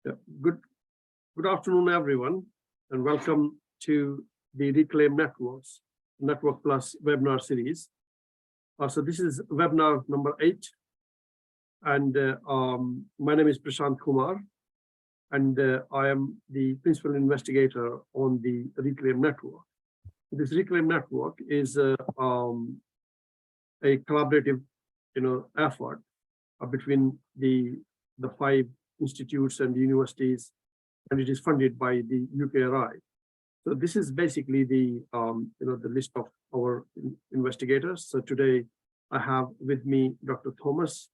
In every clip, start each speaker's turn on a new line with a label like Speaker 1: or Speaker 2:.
Speaker 1: Yeah. Good afternoon, everyone, and welcome to the Reclaim Networks Network Plus webinar series. So this is webinar number 8, and my name is Prashant Kumar, and I am the principal investigator on the Reclaim Network. This Reclaim Network is a collaborative, effort between the 5 institutes and universities, and it is funded by the UKRI. So this is basically the the list of our investigators. So today I have with me Dr. Thomas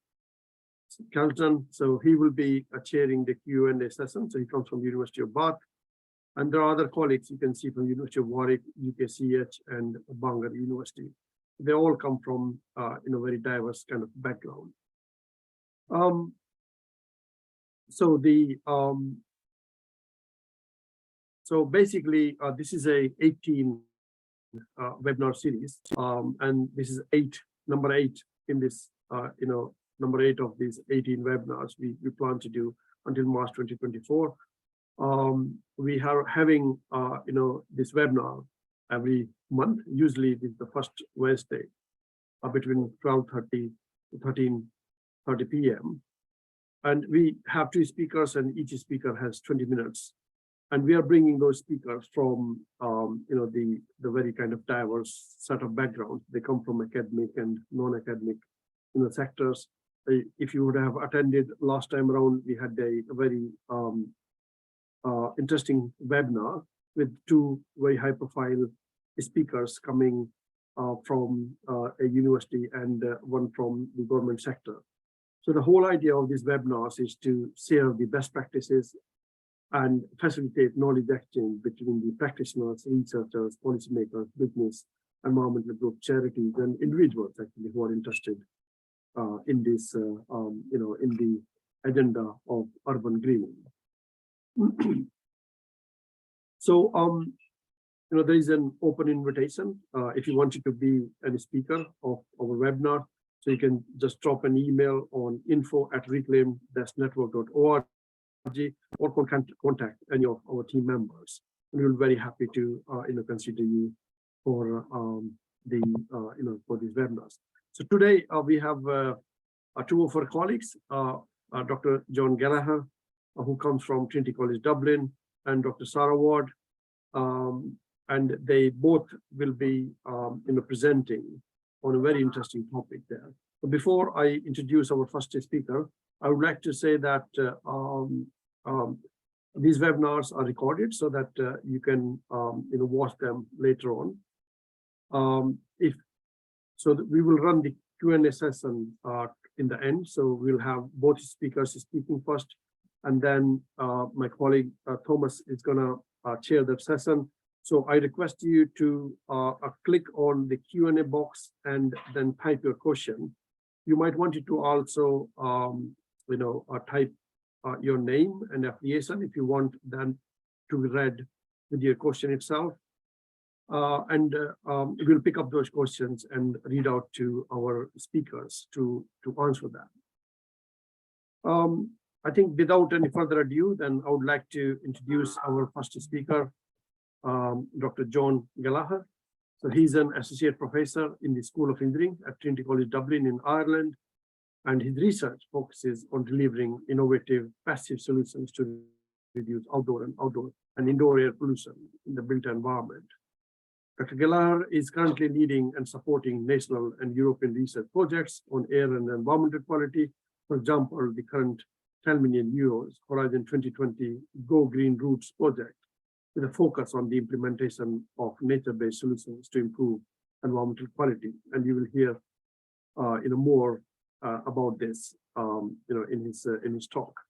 Speaker 1: Kjeldsen. So he will be chairing the Q&A session. So he comes from the University of Bath, and there are other colleagues you can see from University of Warwick, UKCH, and Bangor University. They all come from very diverse kind of background. So basically this is a 18 webinar series, and this is number 8 in this number 8 of these 18 webinars we plan to do until March 2024. We are having this webinar every month. Usually this is the first Wednesday between 12:30 to 13:30 p.m. And we have 2 speakers, and each speaker has 20 minutes. And we are bringing those speakers from, the very kind of diverse set of backgrounds. They come from academic and non-academic, sectors. If you would have attended last time around, we had a very interesting webinar with 2 very high-profile speakers coming from a university and one from the government sector. So the whole idea of these webinars is to share the best practices and facilitate knowledge exchange between the practitioners, researchers, policymakers, business, environmental groups, charities, and individuals actually who are interested in this, in the agenda of urban greening. So, there is an open invitation if you wanted to be a speaker of our webinar. So you can just drop an email on info@reclaim-network.org or contact any of our team members. And we'll be very happy to consider you for for these webinars. So today we have 2 of our colleagues, Dr. John Gallagher, who comes from Trinity College Dublin, and Dr. Sarah Ward, and they both will be presenting on a very interesting topic there. So before I introduce our first speaker, I would like to say that these webinars are recorded so that you can watch them later on. We will run the Q&A session in the end. So we'll have both speakers speaking first, and then my colleague Thomas is going to chair the session. So I request you to click on the Q&A box and then type your question. You might want to also, type your name and affiliation if you want them to be read with your question itself. We'll pick up those questions and read out to our speakers to answer them. I think without any further ado, then I would like to introduce our first speaker, Dr. John Gallagher. So he's an associate professor in the School of Engineering at Trinity College Dublin in Ireland, and his research focuses on delivering innovative passive solutions to reduce outdoor and indoor air pollution in the built environment. Dr. Gallagher is currently leading and supporting national and European research projects on air and environmental quality. For example, the current 10 million euros Horizon 2020 Go Green Routes project, with a focus on the implementation of nature-based solutions to improve environmental quality. And you will hear more about this in his talk.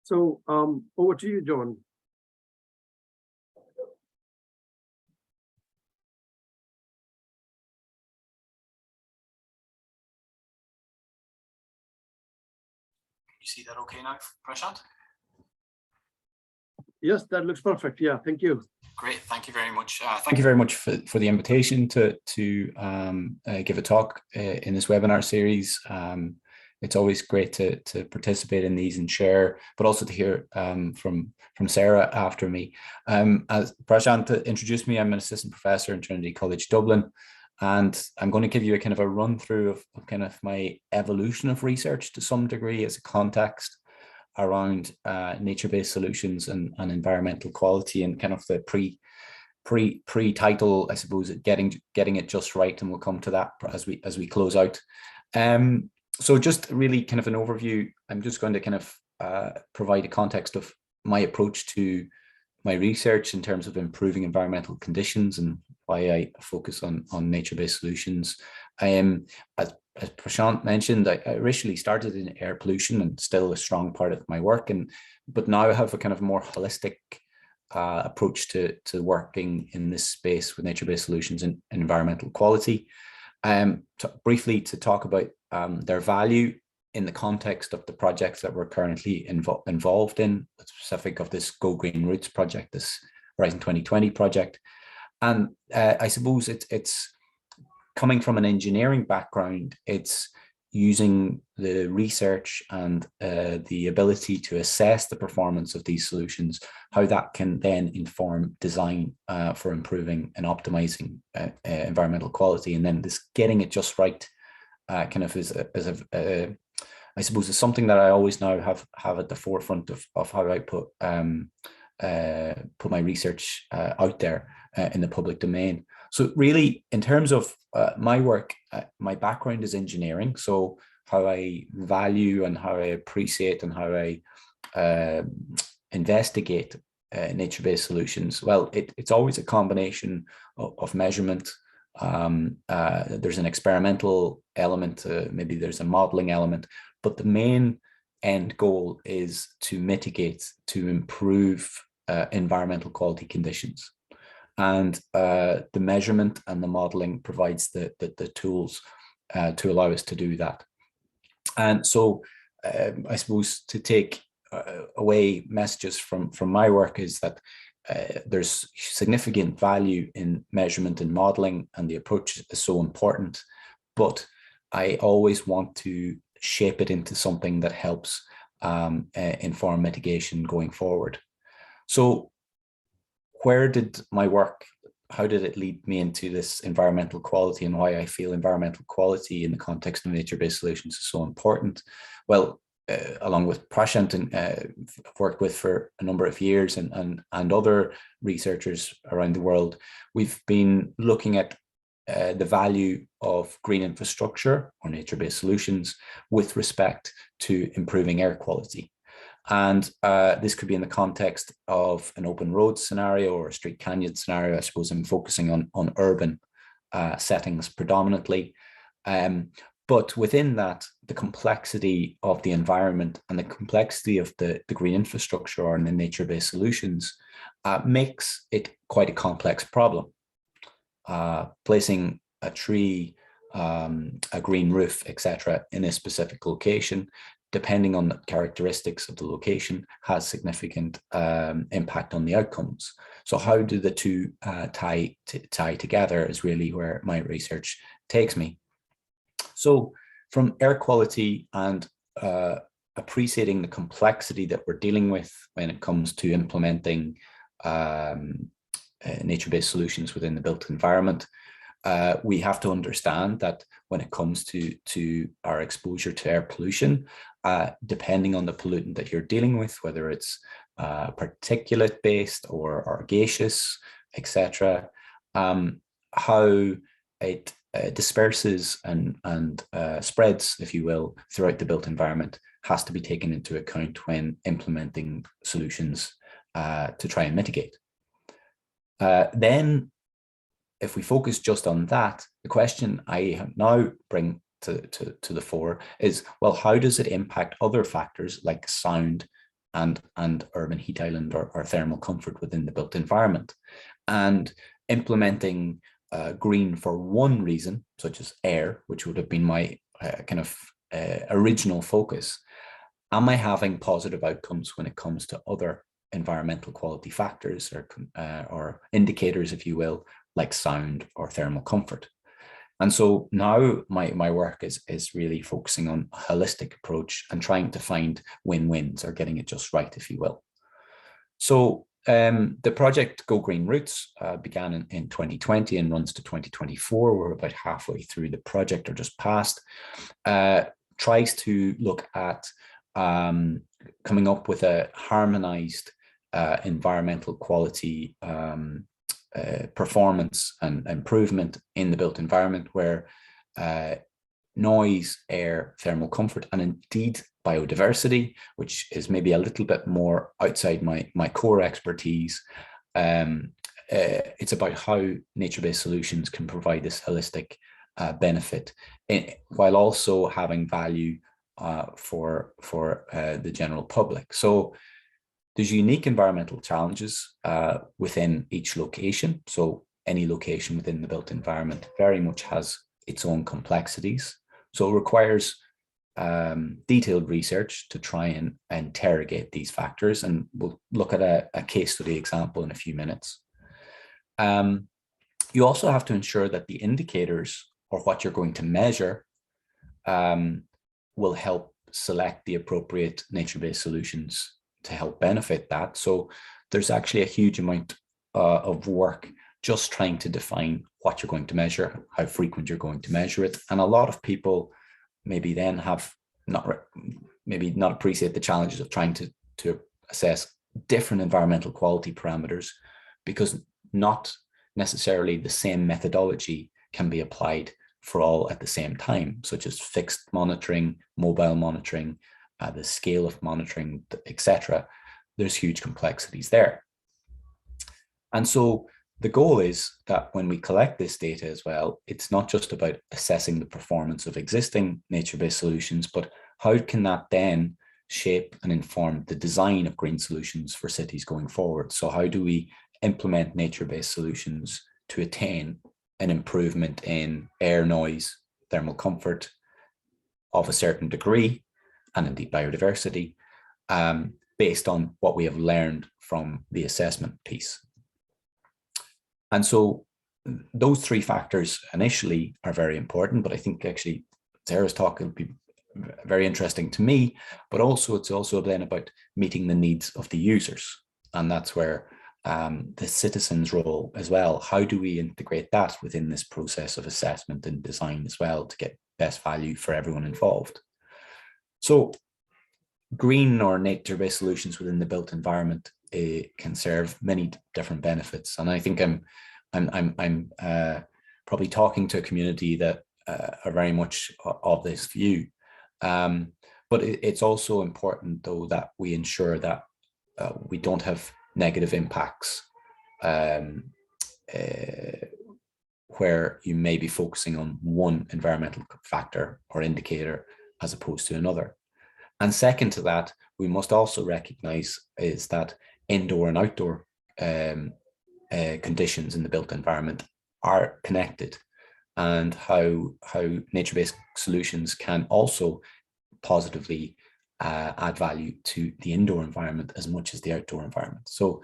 Speaker 1: So over to you, John.
Speaker 2: You see that okay now, Prashant?
Speaker 1: Yes, that looks perfect. Yeah, thank you.
Speaker 2: Great, thank you very much. Thank you very much for the invitation to give a talk in this webinar series.
Speaker 3: It's always great to participate in these and share, but also to hear from Sarah after me. As Prashant introduced me, I'm an assistant professor in Trinity College Dublin, and I'm going to give you a kind of a run through of kind of my evolution of research to some degree as a context around nature-based solutions and environmental quality, and kind of the pre-title, I suppose, getting it just right, and we'll come to that as we close out. So just really kind of an overview. I'm just going to kind of provide a context of my approach to my research in terms of improving environmental conditions and why I focus on nature-based solutions. As Prashant mentioned, I originally started in air pollution and still a strong part of my work, but now I have a kind of more holistic approach to working in this space with nature-based solutions and environmental quality. Briefly to talk about their value in the context of the projects that we're currently involved in, specific of this Go Green Routes project, this Horizon 2020 project. And I suppose it's coming from an engineering background, it's using the research and the ability to assess the performance of these solutions, how that can then inform design for improving and optimizing environmental quality, and then this getting it just right kind of I suppose is something that I always now have at the forefront of how I put my research out there in the public domain. So really, in terms of my work, my background is engineering. So how I value and how I appreciate and how I investigate nature-based solutions. Well, it's always a combination of measurement. There's an experimental element, maybe there's a modeling element, but the main end goal is to mitigate, to improve environmental quality conditions. And the measurement and the modeling provides the tools to allow us to do that. And so I suppose to take away messages from my work is that there's significant value in measurement and modeling, and the approach is so important, but I always want to shape it into something that helps inform mitigation going forward. So where did my work, how did it lead me into this environmental quality, and why I feel environmental quality in the context of nature-based solutions is so important? Well, along with Prashant, I've worked with for a number of years, and other researchers around the world, we've been looking at the value of green infrastructure or nature-based solutions with respect to improving air quality. And this could be in the context of an open road scenario or a street canyon scenario. I suppose I'm focusing on urban settings predominantly. But within that, the complexity of the environment and the complexity of the green infrastructure or the nature-based solutions makes it quite a complex problem. Placing a tree, a green roof, etc., in a specific location, depending on the characteristics of the location, has significant impact on the outcomes. So how do the two tie together is really where my research takes me. So from air quality and appreciating the complexity that we're dealing with when it comes to implementing nature-based solutions within the built environment, we have to understand that when it comes to our exposure to air pollution, depending on the pollutant that you're dealing with, whether it's particulate-based or gaseous, etc., how it disperses and spreads, if you will, throughout the built environment has to be taken into account when implementing solutions to try and mitigate. Then, if we focus just on that, the question I now bring to the fore is, well, how does it impact other factors like sound and urban heat island or thermal comfort within the built environment? And implementing green for one reason, such as air, which would have been my kind of original focus, am I having positive outcomes when it comes to other environmental quality factors or indicators, if you will, like sound or thermal comfort? And so now my work is really focusing on a holistic approach and trying to find win-wins, or getting it just right, if you will. So the project Go Green Roots began in 2020 and runs to 2024. We're about halfway through the project, or just past. Tries to look at coming up with a harmonized environmental quality performance and improvement in the built environment, where noise, air, thermal comfort, and indeed biodiversity, which is maybe a little bit more outside my core expertise. It's about how nature-based solutions can provide this holistic benefit, while also having value for the general public. So there's unique environmental challenges within each location. So any location within the built environment very much has its own complexities. So it requires detailed research to try and interrogate these factors. And we'll look at a case study example in a few minutes. You also have to ensure that the indicators, or what you're going to measure, will help select the appropriate nature-based solutions to help benefit that. So there's actually a huge amount of work just trying to define what you're going to measure, how frequent you're going to measure it. And a lot of people maybe then have not appreciate the challenges of trying to assess different environmental quality parameters, because not necessarily the same methodology can be applied for all at the same time, such as fixed monitoring, mobile monitoring, the scale of monitoring, etc. There's huge complexities there. And so the goal is that when we collect this data as well, it's not just about assessing the performance of existing nature-based solutions, but how can that then shape and inform the design of green solutions for cities going forward? So how do we implement nature-based solutions to attain an improvement in air, noise, thermal comfort of a certain degree, and indeed biodiversity, based on what we have learned from the assessment piece? And so those three factors initially are very important, but I think actually Sarah's talk will be very interesting to me, but also it's also then about meeting the needs of the users. And that's where the citizens' role as well. How do we integrate that within this process of assessment and design as well to get best value for everyone involved? So green or nature-based solutions within the built environment can serve many different benefits. And I think I'm probably talking to a community that are very much of this view. But it's also important, though, that we ensure that we don't have negative impacts where you may be focusing on one environmental factor or indicator as opposed to another. And second to that, we must also recognize is that indoor and outdoor conditions in the built environment are connected, and how nature-based solutions can also positively add value to the indoor environment as much as the outdoor environment. So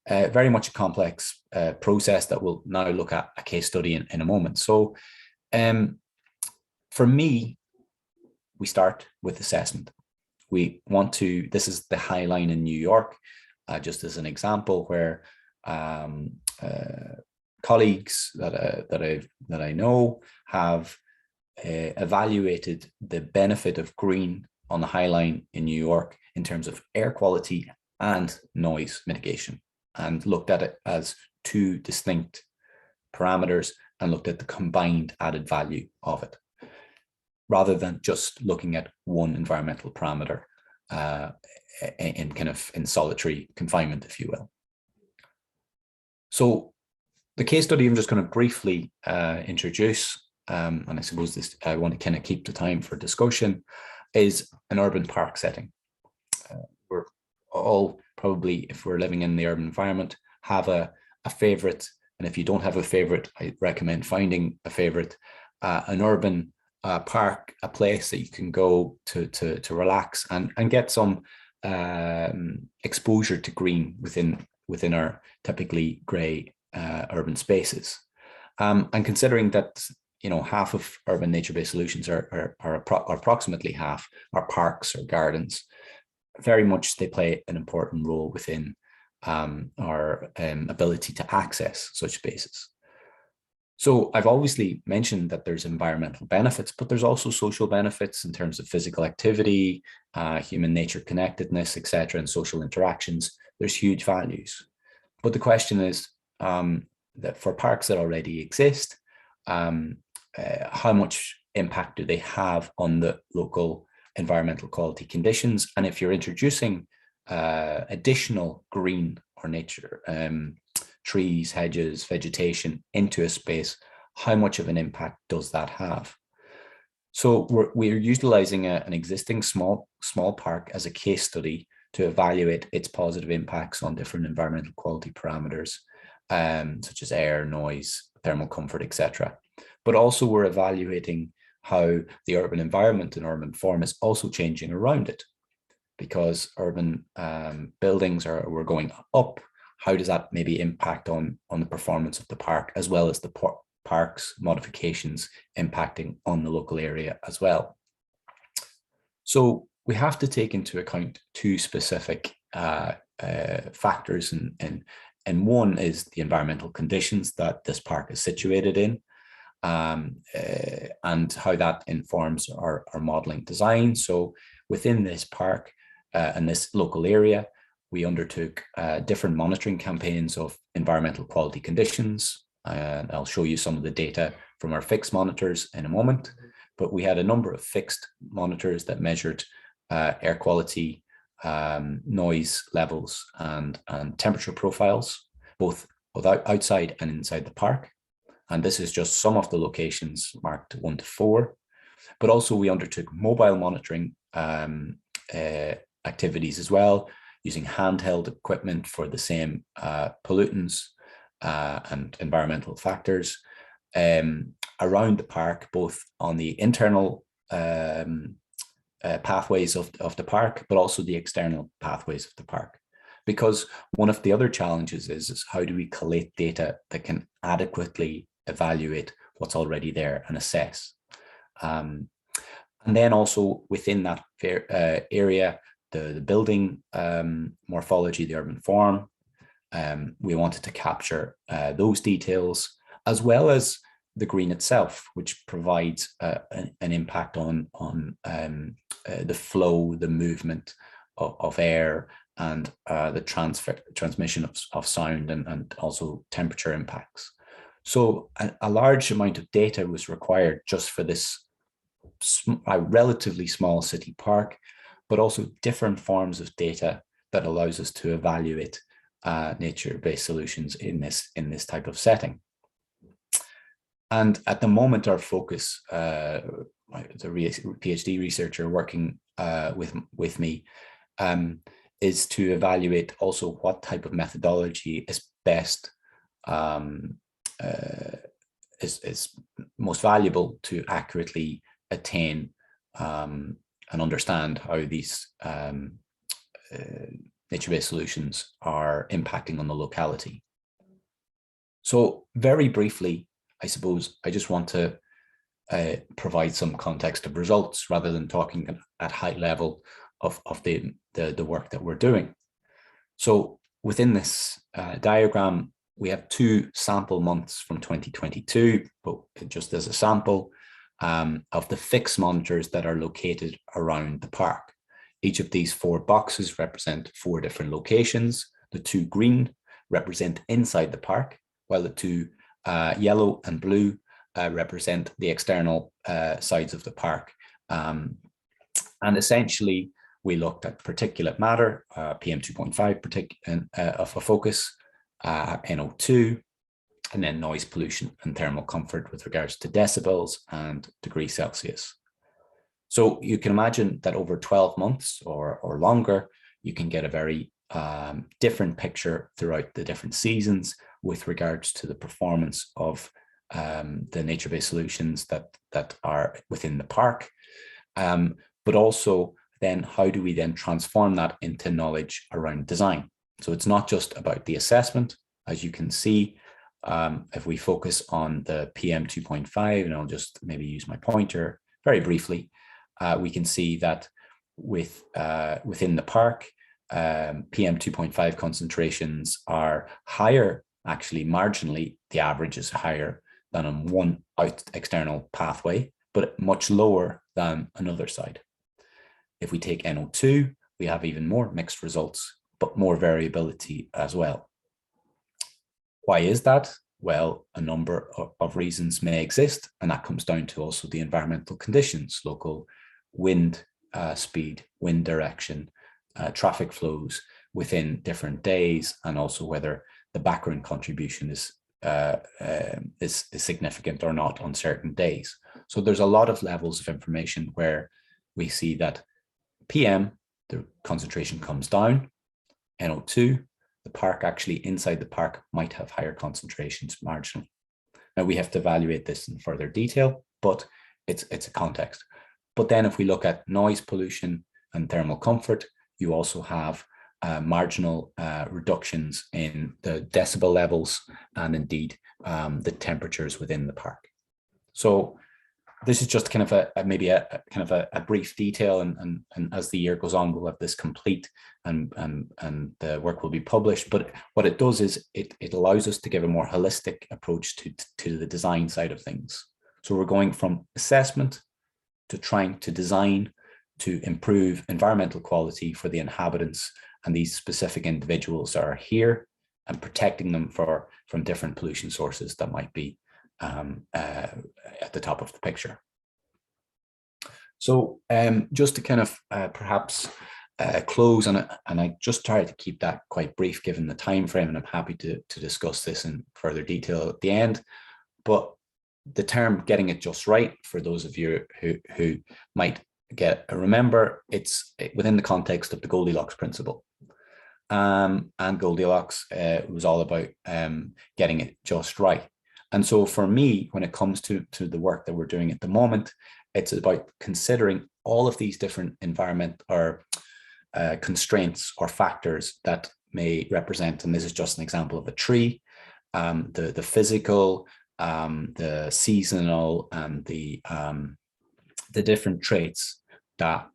Speaker 3: very much a complex process that we'll now look at a case study in a moment. So for me, we start with assessment. We want to, this is the High Line in New York, just as an example, where colleagues that I know have evaluated the benefit of green on the High Line in New York in terms of air quality and noise mitigation, and looked at it as two distinct parameters and looked at the combined added value of it, rather than just looking at one environmental parameter in solitary confinement, if you will. So the case study I'm just going to briefly introduce, and I suppose this I want to kind of keep the time for discussion, is an urban park setting. We're all probably, if we're living in the urban environment, have a favorite. And if you don't have a favorite, I recommend finding a favorite, an urban park, a place that you can go to relax and get some exposure to green within our typically grey urban spaces. And considering that half of urban nature-based solutions are approximately half are parks or gardens. Very much they play an important role within our ability to access such spaces. So I've obviously mentioned that there's environmental benefits, but there's also social benefits in terms of physical activity, human nature connectedness, etc., and social interactions. There's huge values. But the question is that for parks that already exist, how much impact do they have on the local environmental quality conditions? And if you're introducing additional green or nature, trees, hedges, vegetation into a space, how much of an impact does that have? So we're utilizing an existing small park as a case study to evaluate its positive impacts on different environmental quality parameters, such as air, noise, thermal comfort, etc. But also we're evaluating how the urban environment and urban form is also changing around it, because urban buildings we're going up. How does that maybe impact on the performance of the park, as well as the park's modifications impacting on the local area as well? So we have to take into account two specific factors, and one is the environmental conditions that this park is situated in, and how that informs our modeling design. So within this park and this local area, we undertook different monitoring campaigns of environmental quality conditions. And I'll show you some of the data from our fixed monitors in a moment, but we had a number of fixed monitors that measured air quality, noise levels, and temperature profiles, both outside and inside the park. And this is just some of the locations marked 1 to 4, but also we undertook mobile monitoring activities as well, using handheld equipment for the same pollutants and environmental factors around the park, both on the internal pathways of the park, but also the external pathways of the park. Because one of the other challenges is how do we collate data that can adequately evaluate what's already there and assess. And then also within that area, the building morphology, the urban form, we wanted to capture those details, as well as the green itself, which provides an impact on the flow, the movement of air, and the transmission of sound, and also temperature impacts. So a large amount of data was required just for this relatively small city park, but also different forms of data that allows us to evaluate nature-based solutions in this type of setting. And at the moment, our focus, the PhD researcher working with me, is to evaluate also what type of methodology is best, is most valuable to accurately attain and understand how these nature-based solutions are impacting on the locality. So very briefly, I suppose I just want to provide some context of results rather than talking at high level of the work that we're doing. So within this diagram, we have 2 sample months from 2022, but just as a sample of the fixed monitors that are located around the park. Each of these 4 boxes represent 4 different locations. The 2 green represent inside the park, while the 2 yellow and blue represent the external sides of the park. And essentially, we looked at particulate matter, PM2.5 of a focus, NO2, and then noise pollution and thermal comfort with regards to decibels and degrees Celsius. So you can imagine that over 12 months or longer, you can get a very different picture throughout the different seasons with regards to the performance of the nature-based solutions that are within the park. But also then how do we then transform that into knowledge around design? So it's not just about the assessment. As you can see, If we focus on the PM 2.5, and I'll just maybe use my pointer very briefly, we can see that within the park, PM 2.5 concentrations are higher, actually marginally, the average is higher than on one external pathway, but much lower than another side. If we take NO2, we have even more mixed results, but more variability as well. Why is that? Well, a number of reasons may exist, and that comes down to also the environmental conditions, local wind speed, wind direction, traffic flows within different days, and also whether the background contribution is significant or not on certain days. So there's a lot of levels of information where we see that PM, the concentration comes down, NO2, the park actually inside the park might have higher concentrations marginally. Now we have to evaluate this in further detail, but it's a context. But then if we look at noise pollution and thermal comfort, you also have marginal reductions in the decibel levels and indeed the temperatures within the park. So this is just kind of maybe a brief detail, and as the year goes on, we'll have this complete and the work will be published. But what it does is it allows us to give a more holistic approach to the design side of things. So we're going from assessment to trying to design to improve environmental quality for the inhabitants and these specific individuals that are here, and protecting them from different pollution sources that might be at the top of the picture. So just to kind of perhaps close, and I just try to keep that quite brief given the time frame, and I'm happy to discuss this in further detail at the end. But the term getting it just right, for those of you who might remember, it's within the context of the Goldilocks principle. And Goldilocks was all about getting it just right. And so for me, when it comes to the work that we're doing at the moment, it's about considering all of these different environment or constraints or factors that may represent, and this is just an example of a tree, the physical, the seasonal, and the different traits that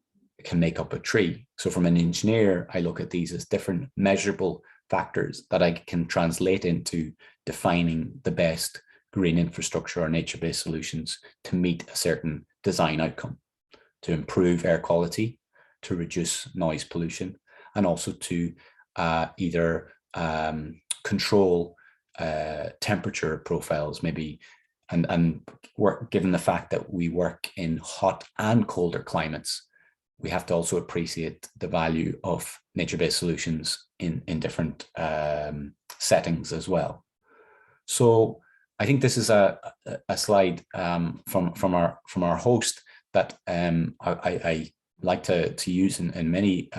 Speaker 3: can make up a tree. So from an engineer, I look at these as different measurable factors that I can translate into defining the best green infrastructure or nature-based solutions to meet a certain design outcome, to improve air quality, to reduce noise pollution, and also to either control temperature profiles, maybe, and work, given the fact that we work in hot and colder climates, we have to also appreciate the value of nature-based solutions in different settings as well. So I think this is a slide from our host that I like to use in many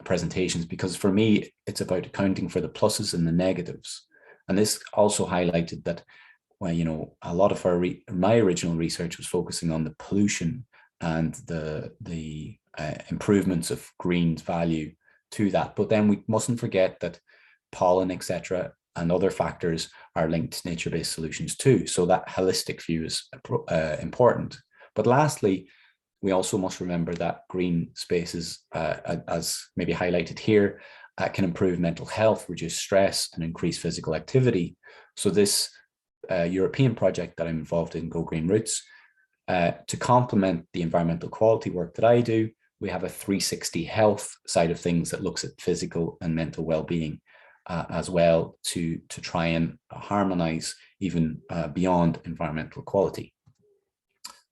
Speaker 3: presentations, because for me, it's about accounting for the pluses and the negatives. And this also highlighted that, well, you know, a lot of my original research was focusing on the pollution and the improvements of green's value to that. But then we mustn't forget that pollen, etc., and other factors are linked to nature-based solutions too. So that holistic view is important. But lastly, we also must remember that green spaces, as maybe highlighted here, can improve mental health, reduce stress, and increase physical activity. So this European project that I'm involved in, Go Green Roots, to complement the environmental quality work that I do, we have a 360 health side of things that looks at physical and mental well-being as well, to try and harmonize even beyond environmental quality.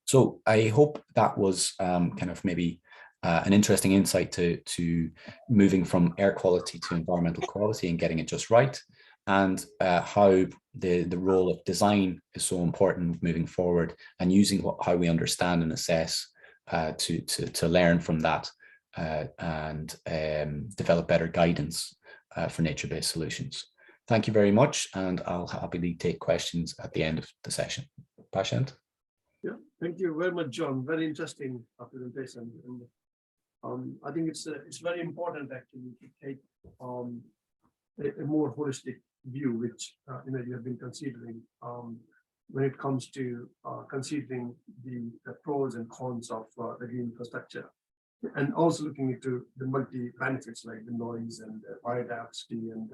Speaker 3: So I hope that was kind of maybe an interesting insight to moving from air quality to environmental quality and getting it just right, and how the role of design is so important moving forward, and using how we understand and assess to learn from that and develop better guidance for nature-based solutions. Thank you very much, and I'll happily take questions at the end of the session. Prashant?
Speaker 1: Yeah, thank you very much, John. Very interesting presentation. And I think it's very important actually to take a more holistic view which you have been considering when it comes to considering the pros and cons of the green infrastructure, and also looking into the multi benefits like the noise and biodiversity. And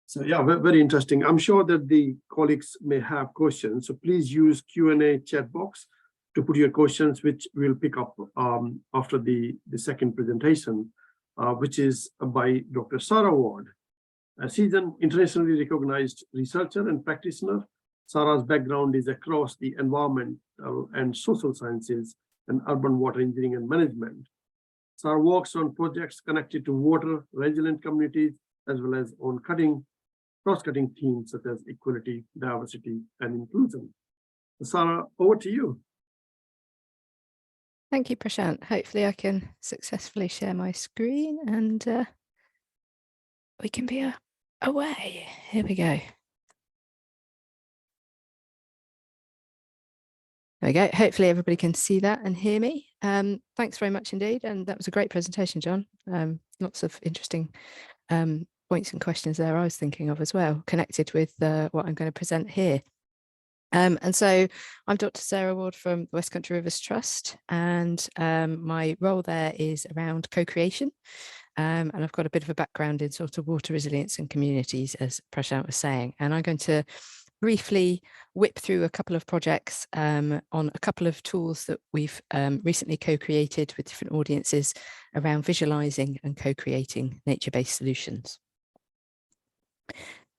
Speaker 1: so, yeah, very interesting. I'm sure that the colleagues may have questions, so please use Q&A chat box to put your questions, which we'll pick up after the second presentation, which is by Dr. Sarah Ward. She's an internationally recognized researcher and practitioner. Sarah's background is across the environmental and social sciences and urban water engineering and management. Sarah works on projects connected to water resilient communities, as well as on cross-cutting themes such as equality, diversity, and inclusion. Sarah, over to you.
Speaker 4: Thank you, Prashant. Hopefully I can successfully share my screen and we can be away. Here we go. There we go. Hopefully everybody can see that and hear me. Thanks very much indeed. And that was a great presentation, John. Lots of interesting points and questions there I was thinking of as well, connected with what I'm going to present here. And so I'm Dr. Sarah Ward from the West Country Rivers Trust, and my role there is around co-creation. And I've got a bit of a background in sort of water resilience and communities, as Prashant was saying. And I'm going to briefly whip through a couple of projects on a couple of tools that we've recently co-created with different audiences around visualizing and co-creating nature-based solutions.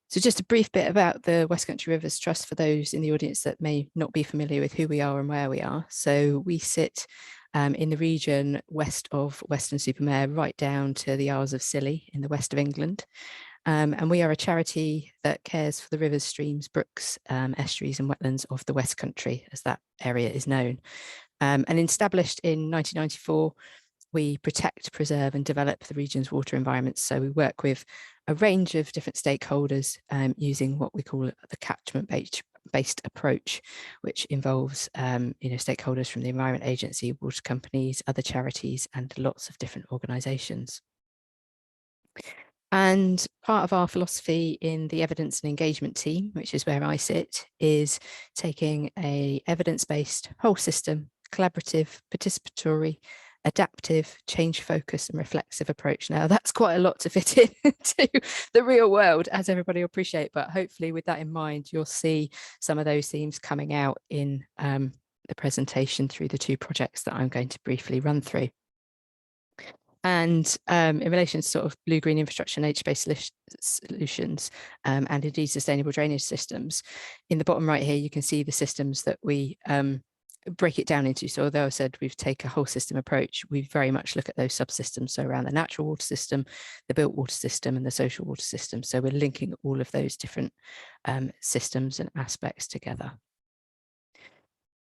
Speaker 4: So just a brief bit about the West Country Rivers Trust for those in the audience that may not be familiar with who we are and where we are. So we sit in the region west of Weston-super-Mare, right down to the Isles of Scilly in the west of England. And we are a charity that cares for the rivers, streams, brooks, estuaries and wetlands of the West Country, as that area is known. And established in 1994, we protect, preserve and develop the region's water environments. So we work with a range of different stakeholders using what we call the catchment-based approach, which involves stakeholders from the Environment Agency, water companies, other charities and lots of different organisations. And part of our philosophy in the evidence and engagement team, which is where I sit, is taking a evidence-based, whole system, collaborative, participatory, adaptive, change focused and reflexive approach. Now that's quite a lot to fit into the real world, as everybody will appreciate, but hopefully with that in mind, you'll see some of those themes coming out in the presentation through the two projects that I'm going to briefly run through. And in relation to sort of blue-green infrastructure, nature-based solutions, and indeed sustainable drainage systems, in the bottom right here, you can see the systems that we break it down into. So although I said we've taken a whole system approach, we very much look at those subsystems. So around the natural water system, the built water system and the social water system. So we're linking all of those different systems and aspects together.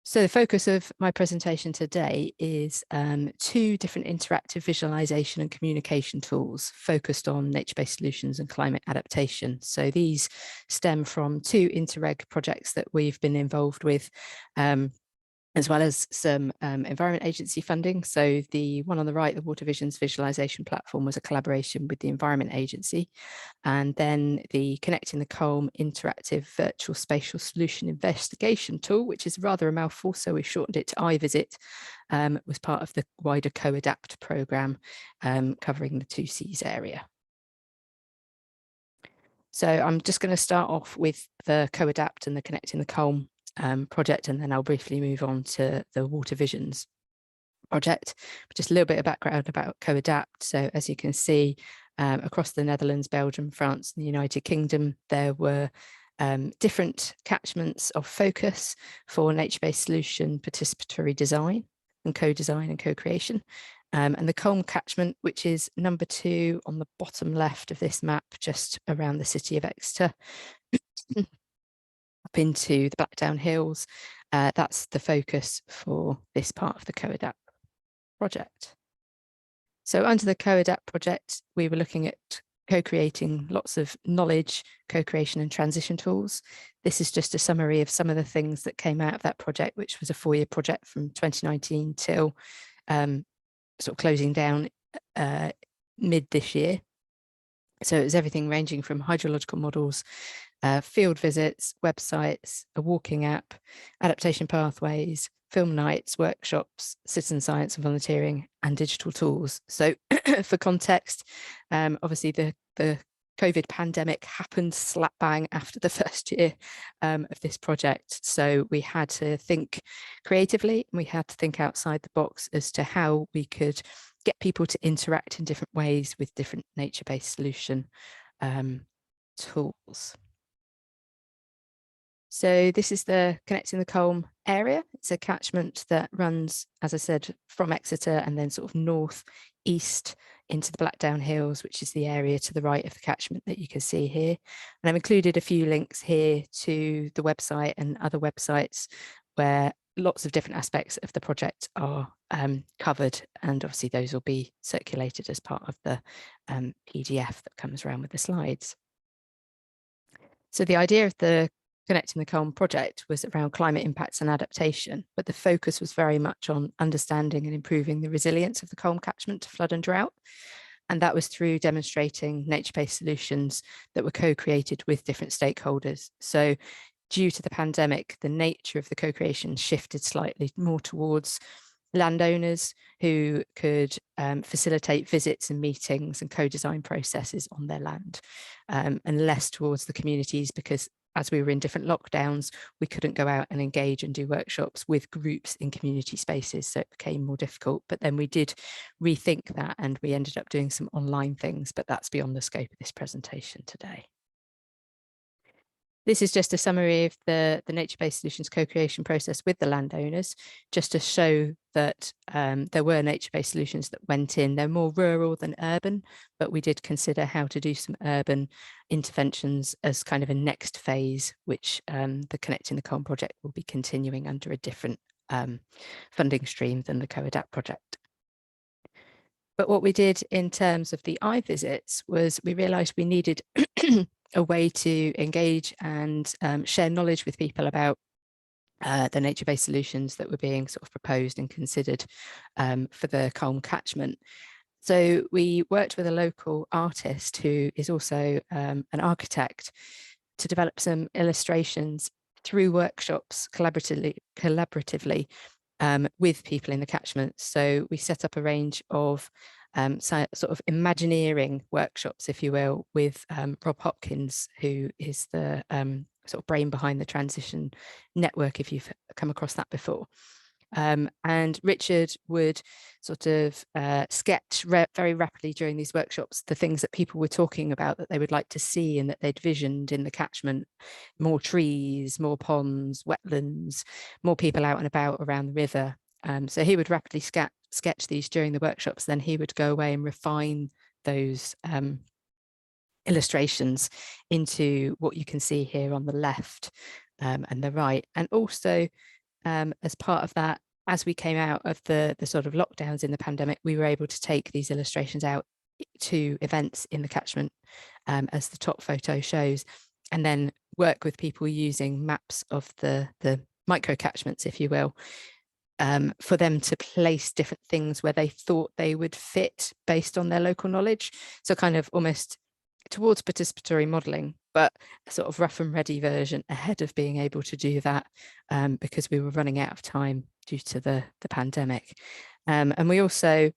Speaker 4: So the focus of my presentation today is two different interactive visualization and communication tools focused on nature-based solutions and climate adaptation. So these stem from two Interreg projects that we've been involved with, as well as some Environment Agency funding. So the one on the right, the Water Visions visualization platform, was a collaboration with the Environment Agency. And then the Connecting the Colm interactive virtual spatial solution investigation tool, which is rather a mouthful, so we've shortened it to iVisit, was part of the wider Co-Adapt programme covering the 2Cs area. So I'm just going to start off with the Co-Adapt and the Connecting the Colm project, and then I'll briefly move on to the Water Visions project. But just a little bit of background about Co-Adapt. So as you can see, across the Netherlands, Belgium, France and the United Kingdom, there were different catchments of focus for nature-based solution participatory design and co-design and co-creation. And the Colm catchment, which is number 2 on the bottom left of this map, just around the city of Exeter, up into the Blackdown Hills. That's the focus for this part of the Co-Adapt project. So under the Co-Adapt project, we were looking at co-creating lots of knowledge, co-creation and transition tools. This is just a summary of some of the things that came out of that project, which was a 4-year project from 2019 till sort of closing down mid this year. So it was everything ranging from hydrological models, field visits, websites, a walking app, adaptation pathways, film nights, workshops, citizen science and volunteering, and digital tools. So for context, obviously the COVID pandemic happened slap bang after the first year of this project. So we had to think creatively, and we had to think outside the box as to how we could get people to interact in different ways with different nature-based solution tools. So this is the Connecting the Colne area. It's a catchment that runs, as I said, from Exeter and then sort of north east into the Blackdown Hills, which is the area to the right of the catchment that you can see here. And I've included a few links here to the website and other websites where lots of different aspects of the project are covered, and obviously those will be circulated as part of the PDF that comes around with the slides. So the idea of the Connecting the Colne project was around climate impacts and adaptation, but the focus was very much on understanding and improving the resilience of the Colne catchment to flood and drought. And that was through demonstrating nature-based solutions that were co-created with different stakeholders. So due to the pandemic, the nature of the co-creation shifted slightly more towards landowners who could facilitate visits and meetings and co-design processes on their land, and less towards the communities, because as we were in different lockdowns, we couldn't go out and engage and do workshops with groups in community spaces, so it became more difficult. But then we did rethink that, and we ended up doing some online things, but that's beyond the scope of this presentation today. This is just a summary of the nature-based solutions co-creation process with the landowners, just to show that there were nature-based solutions that went in. They're more rural than urban, but we did consider how to do some urban interventions as kind of a next phase, which the Connecting the Colne project will be continuing under a different funding stream than the Co-Adapt project. But what we did in terms of the eye visits was we realised we needed a way to engage and share knowledge with people about the nature-based solutions that were being sort of proposed and considered for the Colne catchment. So we worked with a local artist who is also an architect to develop some illustrations through workshops collaboratively with people in the catchment. So we set up a range of sort of Imagineering workshops, if you will, with Rob Hopkins, who is the sort of brain behind the Transition Network, if you've come across that before. And Richard would sort of sketch very rapidly during these workshops the things that people were talking about that they would like to see and that they'd visioned in the catchment: more trees, more ponds, wetlands, more people out and about around the river. So he would rapidly sketch these during the workshops, then he would go away and refine those illustrations into what you can see here on the left and the right. And also, as part of that, as we came out of the sort of lockdowns in the pandemic, we were able to take these illustrations out to events in the catchment, as the top photo shows, and then work with people using maps of the micro catchments, if you will, for them to place different things where they thought they would fit based on their local knowledge. So kind of almost towards participatory modelling, but a sort of rough and ready version ahead of being able to do that, because we were running out of time due to the pandemic. And we also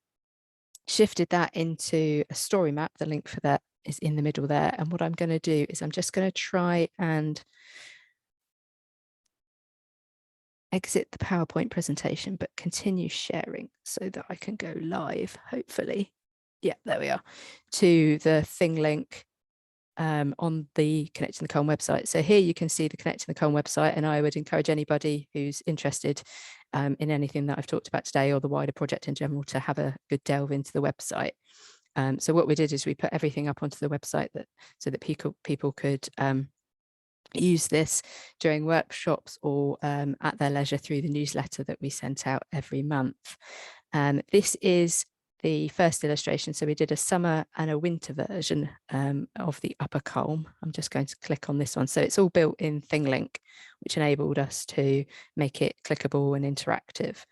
Speaker 4: shifted that into a story map. The link for that is in the middle there. And what I'm going to do is I'm just going to try and exit the PowerPoint presentation, but continue sharing so that I can go live, hopefully. Yeah, there we are, to the thing link on the Connecting the Colne website. So here you can see the Connecting the Colne website, and I would encourage anybody who's interested in anything that I've talked about today or the wider project in general to have a good delve into the website. So what we did is we put everything up onto the website so that people could use this during workshops or at their leisure through the newsletter that we sent out every month. This is the first illustration. So we did a summer and a winter version of the Upper Colne. I'm just going to click on this one. So it's all built in ThingLink, which enabled us to make it clickable and interactive.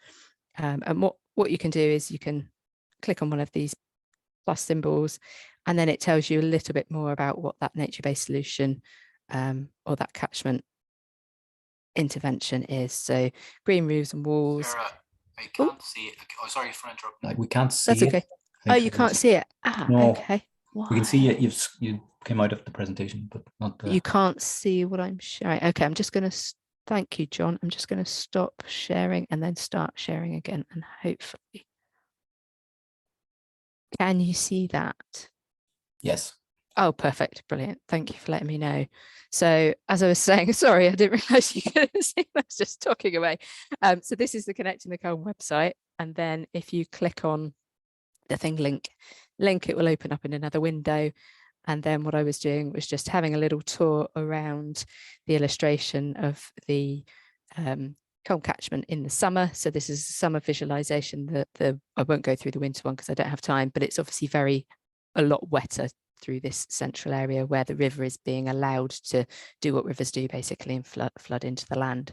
Speaker 4: And what you can do is you can click on one of these plus symbols, and then it tells you a little bit more about what that nature-based solution or that catchment intervention is. So green roofs and walls.
Speaker 2: Sarah, I can't see it. Oh, sorry for interrupting.
Speaker 3: Like we can't see
Speaker 4: That's okay.
Speaker 3: it. I
Speaker 4: Oh,
Speaker 3: think
Speaker 4: you
Speaker 3: it
Speaker 4: can't
Speaker 3: is-
Speaker 4: see it. Ah,
Speaker 3: No.
Speaker 4: okay.
Speaker 3: We can
Speaker 4: Why?
Speaker 3: see it. You came out of the presentation, but not the.
Speaker 4: You can't see what I'm sharing. Okay, I'm just going to, thank you, John. I'm just going to stop sharing and then start sharing again, and hopefully. Can you see that?
Speaker 3: Yes.
Speaker 4: Oh, perfect. Brilliant. Thank you for letting me know. So as I was saying, sorry, I didn't realize you couldn't see. I was just talking away. So this is the Connecting the Colne website. And then if you click on the thing link, it will open up in another window. And then what I was doing was just having a little tour around the illustration of the Colne catchment in the summer. So this is a summer visualization. I won't go through the winter one because I don't have time, but it's obviously a lot wetter through this central area where the river is being allowed to do what rivers do, basically, and flood into the land.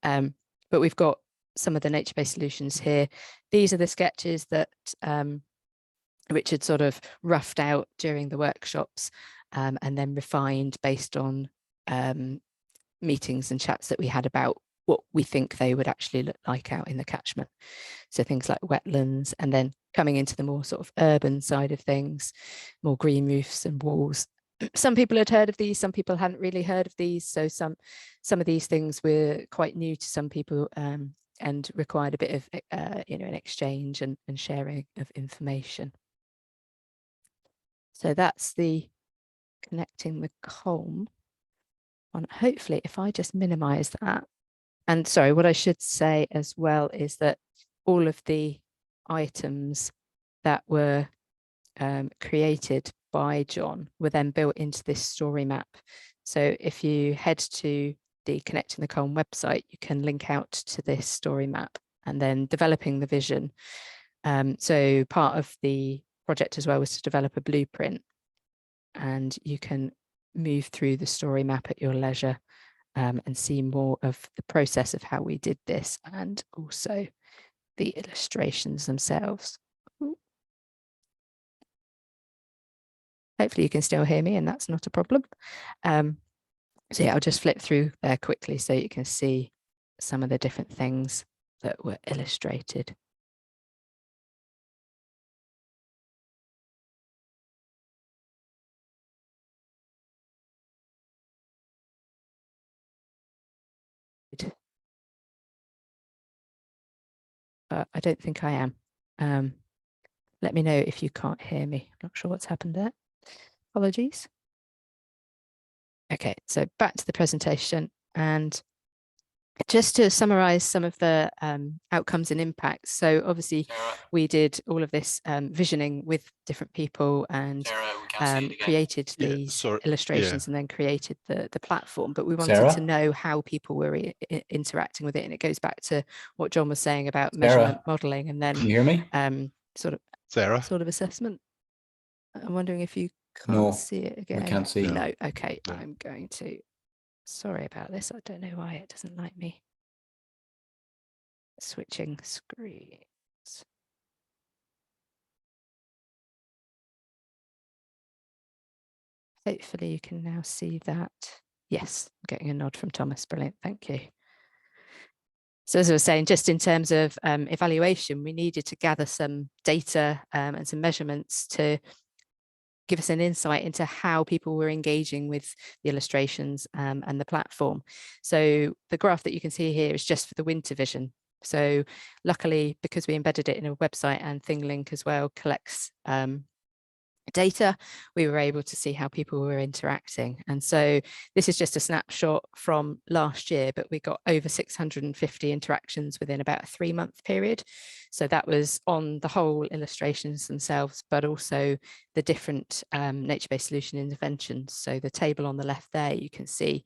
Speaker 4: But we've got some of the nature-based solutions here. These are the sketches that Richard sort of roughed out during the workshops and then refined based on meetings and chats that we had about what we think they would actually look like out in the catchment. So things like wetlands, and then coming into the more sort of urban side of things, more green roofs and walls. Some people had heard of these, some people hadn't really heard of these. So some of these things were quite new to some people and required a bit of an exchange and sharing of information. So that's the Connecting the Colne one. Hopefully, if I just minimize that. And sorry, what I should say as well is that all of the items that were created by John were then built into this story map. So if you head to the Connecting the Colne website, you can link out to this story map and then developing the vision. So part of the project as well was to develop a blueprint, and you can move through the story map at your leisure and see more of the process of how we did this, and also the illustrations themselves. Ooh. Hopefully you can still hear me and that's not a problem. So yeah, I'll just flip through there quickly so you can see some of the different things that were illustrated. But I don't think I am. Let me know if you can't hear me. I'm not sure what's happened there. Apologies. Okay, so back to the presentation, and just to summarize some of the outcomes and impacts. So obviously
Speaker 2: Sarah,
Speaker 4: we did all of this visioning with different people and
Speaker 2: Sarah, we can't see it again.
Speaker 4: created
Speaker 5: Yeah,
Speaker 4: these
Speaker 5: sorry,
Speaker 4: illustrations
Speaker 5: yeah.
Speaker 4: and then created the platform. But we wanted
Speaker 3: Sarah?
Speaker 4: to know how people were interacting with it. And it goes back to what John was saying about
Speaker 3: Sarah,
Speaker 4: measurement modeling and
Speaker 3: Can
Speaker 4: then
Speaker 3: you hear me?
Speaker 4: sort
Speaker 5: Sarah?
Speaker 4: of assessment. I'm wondering if you can't
Speaker 3: No,
Speaker 4: see it again.
Speaker 3: We can't see.
Speaker 4: No, okay,
Speaker 5: No.
Speaker 4: I'm going to, sorry about this. I don't know why it doesn't like me. Switching screens. Hopefully you can now see that. Yes, I'm getting a nod from Thomas. Brilliant, thank you. So as I was saying, just in terms of evaluation, we needed to gather some data and some measurements to give us an insight into how people were engaging with the illustrations and the platform. So the graph that you can see here is just for the winter vision. So luckily, because we embedded it in a website, and ThingLink as well collects data, we were able to see how people were interacting. And so this is just a snapshot from last year, but we got over 650 interactions within about a 3-month period. So that was on the whole illustrations themselves, but also the different nature-based solution interventions. So the table on the left there, you can see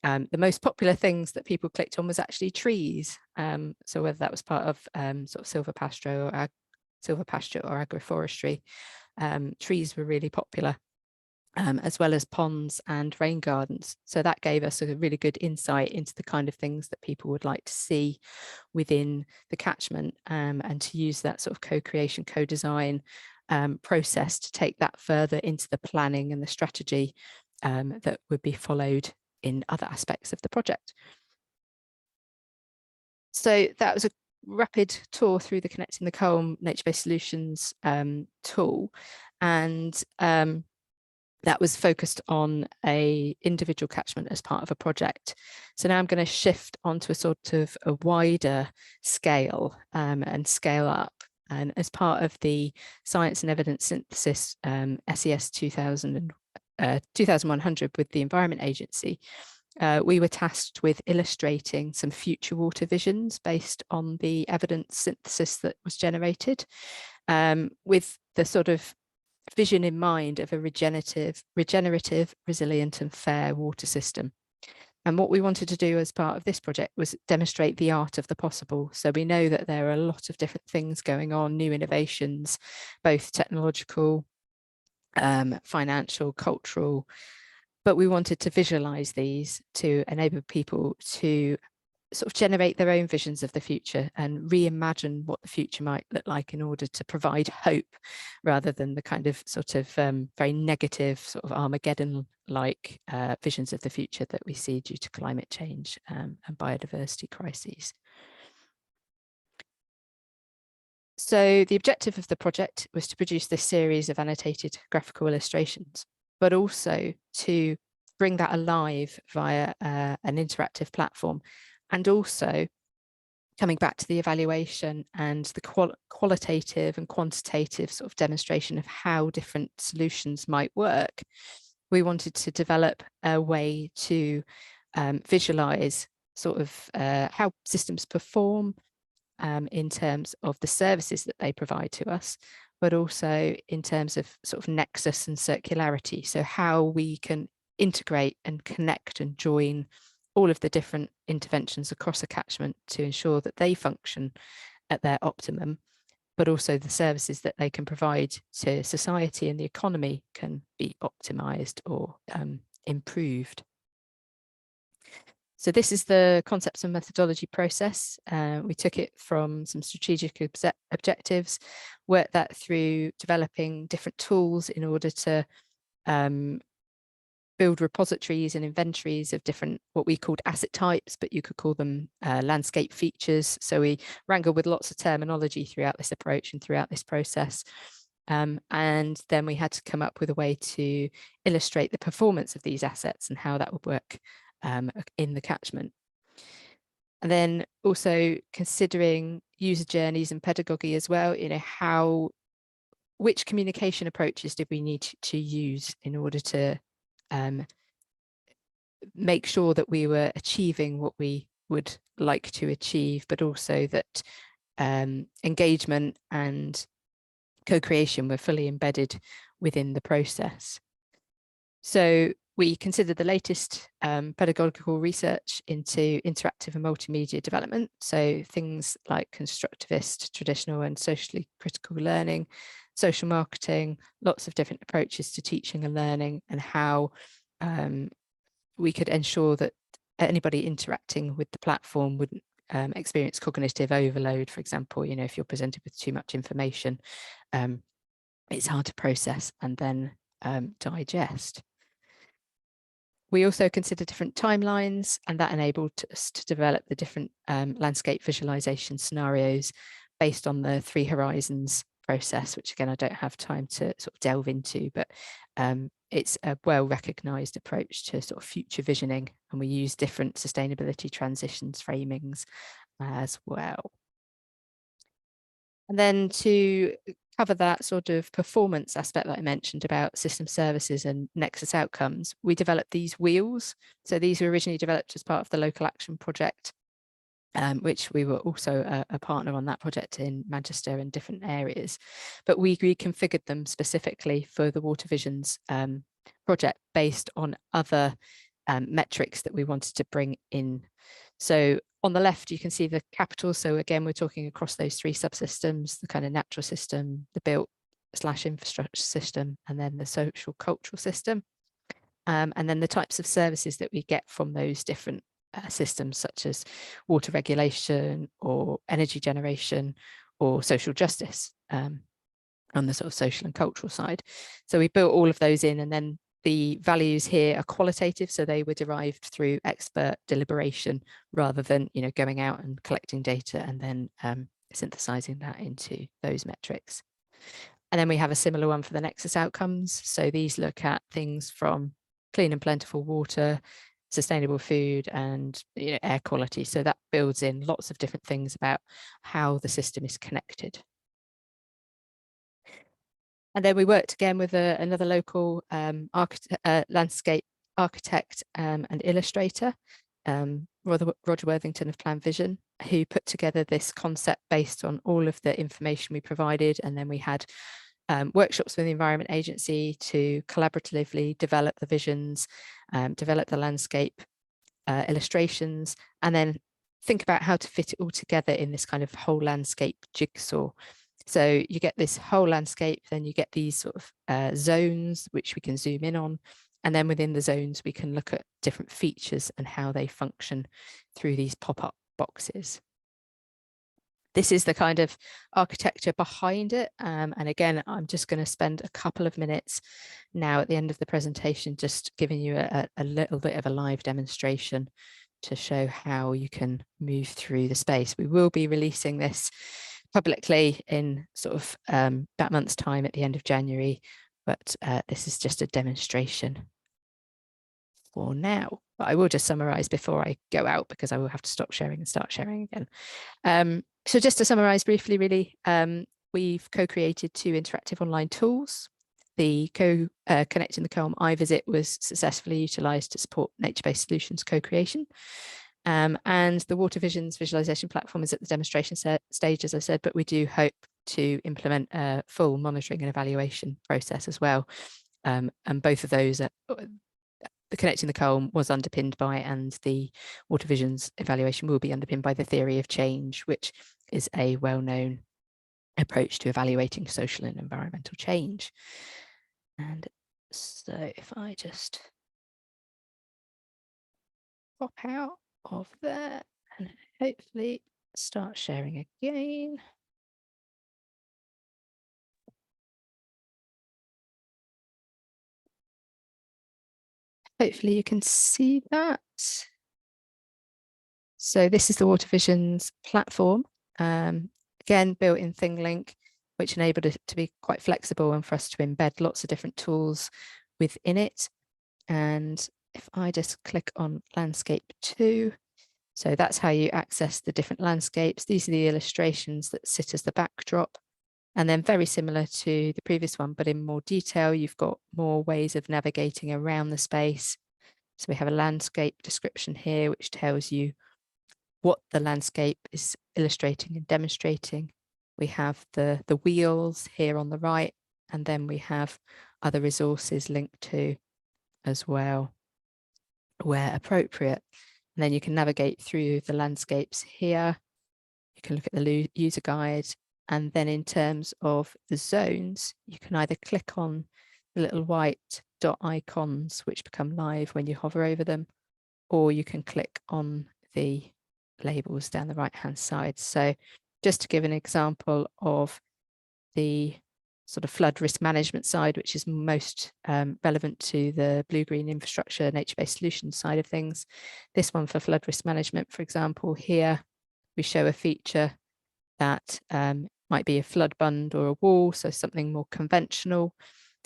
Speaker 4: the most popular things that people clicked on was actually trees. So whether that was part of sort of silver pasture or agroforestry, trees were really popular, as well as ponds and rain gardens. So that gave us a really good insight into the kind of things that people would like to see within the catchment, and to use that sort of co-creation, co-design process to take that further into the planning and the strategy that would be followed in other aspects of the project. So that was a rapid tour through the Connecting the Colm Nature-Based Solutions tool, and that was focused on a individual catchment as part of a project. So now I'm going to shift onto a sort of a wider scale and scale up. And as part of the Science and Evidence Synthesis SES 2100 with the Environment Agency, we were tasked with illustrating some future water visions based on the evidence synthesis that was generated, with the sort of vision in mind of a regenerative, resilient and fair water system. And what we wanted to do as part of this project was demonstrate the art of the possible. So we know that there are a lot of different things going on, new innovations, both technological, financial, cultural, but we wanted to visualize these to enable people to sort of generate their own visions of the future and reimagine what the future might look like in order to provide hope, rather than the kind of sort of very negative sort of Armageddon-like visions of the future that we see due to climate change and biodiversity crises. So the objective of the project was to produce this series of annotated graphical illustrations, but also to bring that alive via an interactive platform, and also coming back to the evaluation and the qualitative and quantitative sort of demonstration of how different solutions might work. We wanted to develop a way to visualize sort of how systems perform in terms of the services that they provide to us, but also in terms of sort of nexus and circularity. So how we can integrate and connect and join all of the different interventions across a catchment to ensure that they function at their optimum, but also the services that they can provide to society and the economy can be optimized or improved. So this is the concepts and methodology process. We took it from some strategic objectives, worked that through developing different tools in order to build repositories and inventories of different, what we called asset types, but you could call them landscape features. So we wrangled with lots of terminology throughout this approach and throughout this process. And then we had to come up with a way to illustrate the performance of these assets and how that would work in the catchment. And then also considering user journeys and pedagogy as well, which communication approaches did we need to use in order to make sure that we were achieving what we would like to achieve, but also that engagement and co-creation were fully embedded within the process. So we considered the latest pedagogical research into interactive and multimedia development. So things like constructivist, traditional and socially critical learning, social marketing, lots of different approaches to teaching and learning, and how we could ensure that anybody interacting with the platform wouldn't experience cognitive overload. For example, if you're presented with too much information, it's hard to process and then digest. We also considered different timelines, and that enabled us to develop the different landscape visualization scenarios based on the 3 horizons process, which again, I don't have time to sort of delve into, but it's a well-recognized approach to sort of future visioning, and we use different sustainability transitions framings as well. And then to cover that sort of performance aspect that I mentioned about system services and nexus outcomes, we developed these wheels. So these were originally developed as part of the local action project, which we were also a partner on that project in Manchester and different areas, but we reconfigured them specifically for the Water Visions project based on other metrics that we wanted to bring in. So on the left, you can see the capital. So again, we're talking across those 3 subsystems, the kind of natural system, the built/infrastructure system, and then the social cultural system. And then the types of services that we get from those different systems, such as water regulation or energy generation or social justice. on the sort of social and cultural side. So we built all of those in, and then the values here are qualitative, so they were derived through expert deliberation rather than, you know, going out and collecting data and then synthesizing that into those metrics. And then we have a similar one for the Nexus outcomes. So these look at things from clean and plentiful water, sustainable food, and, you know, air quality. So that builds in lots of different things about how the system is connected. And then we worked again with another local landscape architect and illustrator, Roger Worthington of Plan Vision, who put together this concept based on all of the information we provided. And then we had workshops with the Environment Agency to collaboratively develop the visions, develop the landscape illustrations, and then think about how to fit it all together in this kind of whole landscape jigsaw. So you get this whole landscape, then you get these sort of zones, which we can zoom in on. And then within the zones, we can look at different features and how they function through these pop-up boxes. This is the kind of architecture behind it. And again, I'm just going to spend a couple of minutes now at the end of the presentation, just giving you a little bit of a live demonstration to show how you can move through the space. We will be releasing this publicly in sort of about a month's time at the end of January, but this is just a demonstration for now. But I will just summarize before I go out, because I will have to stop sharing and start sharing again. So just to summarize briefly, really, we've co-created 2 interactive online tools. The Connecting the Colm iVisit was successfully utilized to support Nature-based solutions co-creation. And the Water Visions visualization platform is at the demonstration stage, as I said, but we do hope to implement a full monitoring and evaluation process as well. And both of those, the Connecting the Colm was underpinned by, and the Water Visions evaluation will be underpinned by the theory of change, which is a well-known approach to evaluating social and environmental change. And so if I just pop out of there and hopefully start sharing again. Hopefully you can see that. So this is the Water Visions platform, again, built in ThingLink, which enabled it to be quite flexible and for us to embed lots of different tools within it. And if I just click on landscape 2, so that's how you access the different landscapes. These are the illustrations that sit as the backdrop. And then very similar to the previous one, but in more detail, you've got more ways of navigating around the space. So we have a landscape description here, which tells you what the landscape is illustrating and demonstrating. We have the wheels here on the right, and then we have other resources linked to as well, where appropriate. And then you can navigate through the landscapes here. You can look at the user guide. And then in terms of the zones, you can either click on the little white dot icons, which become live when you hover over them, or you can click on the labels down the right-hand side. So just to give an example of the sort of flood risk management side, which is most relevant to the blue-green infrastructure, nature-based solutions side of things. This one for flood risk management, for example, here we show a feature that might be a flood bund or a wall, so something more conventional.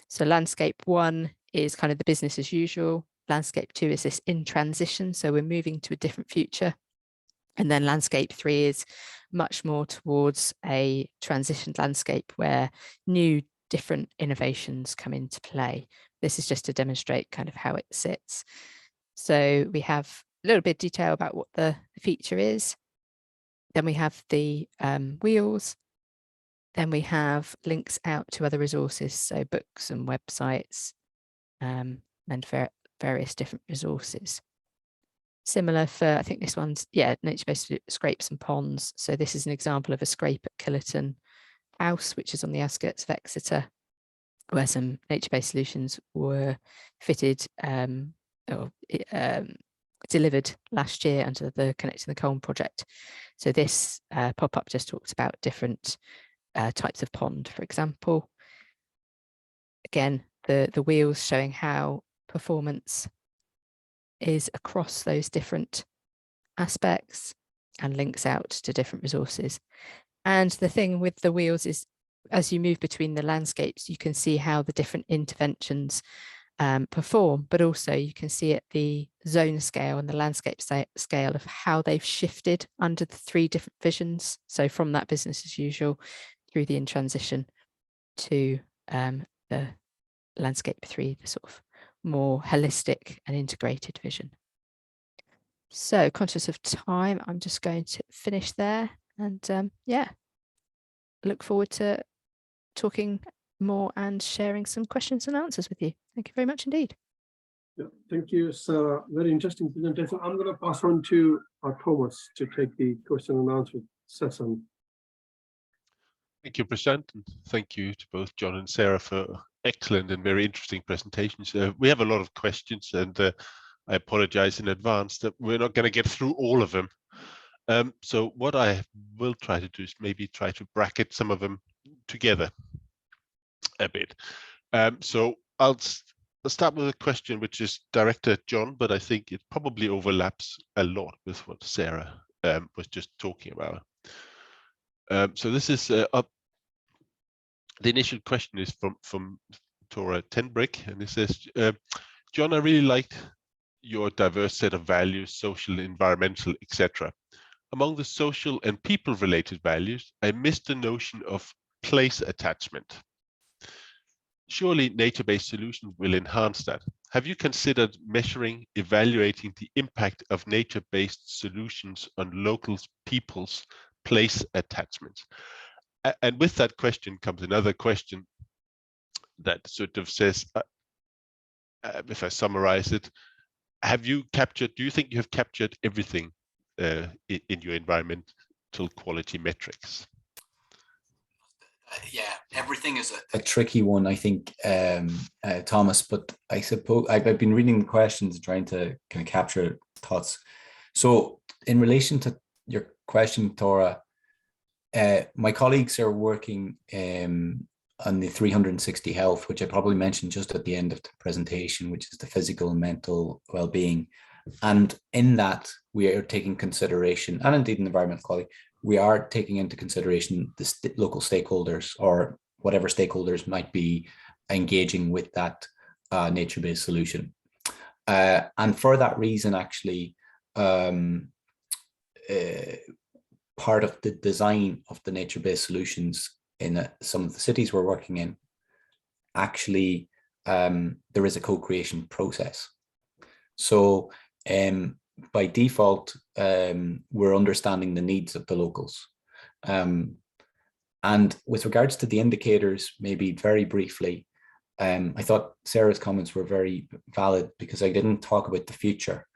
Speaker 4: So landscape 1 is kind of the business as usual. Landscape 2 is this in transition, so we're moving to a different future. And then landscape 3 is much more towards a transitioned landscape where new different innovations come into play. This is just to demonstrate kind of how it sits. So we have a little bit of detail about what the feature is. Then we have the wheels. Then we have links out to other resources, so books and websites, and various different resources. Similar for, I think this one's, yeah, nature-based scrapes and ponds. So this is an example of a scrape at Killerton House, which is on the outskirts of Exeter, where some nature-based solutions were fitted or delivered last year under the Connecting the Colm project. So this pop-up just talks about different types of pond, for example. again, the wheels showing how performance is across those different aspects and links out to different resources. And the thing with the wheels is, as you move between the landscapes, you can see how the different interventions perform, but also you can see at the zone scale and the landscape scale of how they've shifted under the 3 different visions. So from that business as usual through the in transition to the landscape 3, the sort of more holistic and integrated vision. So conscious of time, I'm just going to finish there, and yeah, look forward to talking more and sharing some questions and answers with you. Thank you very much indeed.
Speaker 1: Yeah, thank you, Sarah. Very interesting presentation. I'm going to pass on to Thomas to take the question and answer session.
Speaker 5: Thank you, Prashant, and thank you to both John and Sarah for excellent and very interesting presentations. We have a lot of questions, and I apologize in advance that we're not going to get through all of them. So what I will try to do is maybe try to bracket some of them together a bit. So I'll start with a question which is directed at John, but I think it probably overlaps a lot with what Sarah was just talking about. So this is up. The initial question is from Tora Tenbrick, and it says, John, I really liked your diverse set of values, social, environmental, etc. Among the social and people-related values, I missed the notion of place attachment. Surely nature-based solutions will enhance that. Have you considered measuring, evaluating the impact of nature-based solutions on local people's place attachments? And with that question comes another question that sort of says, if I summarize it, do you think you have captured everything in your environmental quality metrics?
Speaker 2: Yeah, everything is
Speaker 3: a tricky one, I think, Thomas, but I suppose I've been reading the questions, trying to kind of capture thoughts. So in relation to your question, Tora, my colleagues are working on the 360 health, which I probably mentioned just at the end of the presentation, which is the physical and mental well-being. And in that, we are taking consideration, and indeed in environmental quality, we are taking into consideration the local stakeholders, or whatever stakeholders might be engaging with that nature-based solution. And for that reason, actually, part of the design of the nature-based solutions in some of the cities we're working in, actually, there is a co-creation process. So by default, we're understanding the needs of the locals. And with regards to the indicators, maybe very briefly, I thought Sarah's comments were very valid because I didn't talk about the future.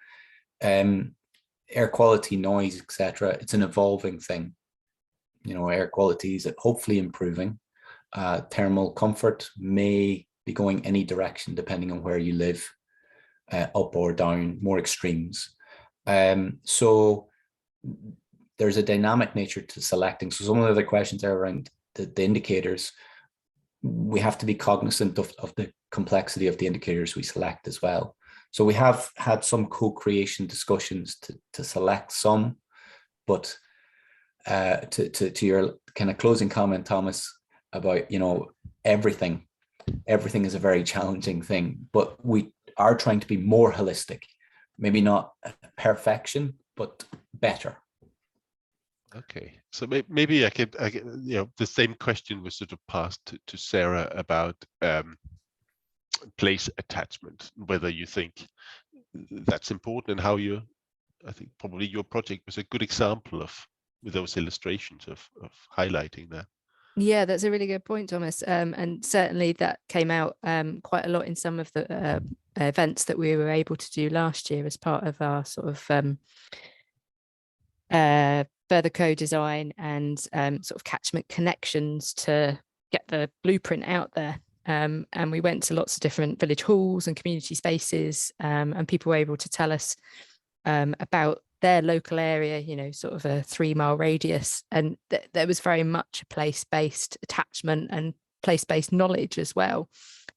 Speaker 3: Air quality, noise, etc. It's an evolving thing. You know, air quality is hopefully improving. Thermal comfort may be going any direction depending on where you live, up or down, more extremes. So there's a dynamic nature to selecting. So some of the other questions are around the indicators. We have to be cognizant of the complexity of the indicators we select as well. So we have had some co-creation discussions to select some, but to your kind of closing comment, Thomas, about, you know, everything is a very challenging thing, but we are trying to be more holistic, maybe not perfection, but better.
Speaker 5: Okay, so maybe I could, you know, the same question was sort of passed to Sarah about place attachment, whether you think that's important, and how I think probably your project was a good example with those illustrations of highlighting that.
Speaker 4: Yeah, that's a really good point, Thomas. And certainly that came out quite a lot in some of the events that we were able to do last year as part of our sort of further co-design and sort of catchment connections to get the blueprint out there. And we went to lots of different village halls and community spaces, and people were able to tell us about their local area, you know, sort of a 3-mile radius. And there was very much a place-based attachment and place-based knowledge as well,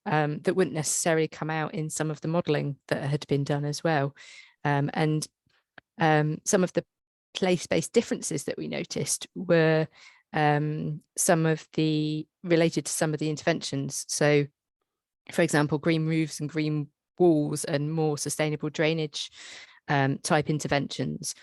Speaker 4: that wouldn't necessarily come out in some of the modelling that had been done as well. And some of the place-based differences that we noticed were some of the related to some of the interventions. So, for example, green roofs and green walls and more sustainable drainage type interventions.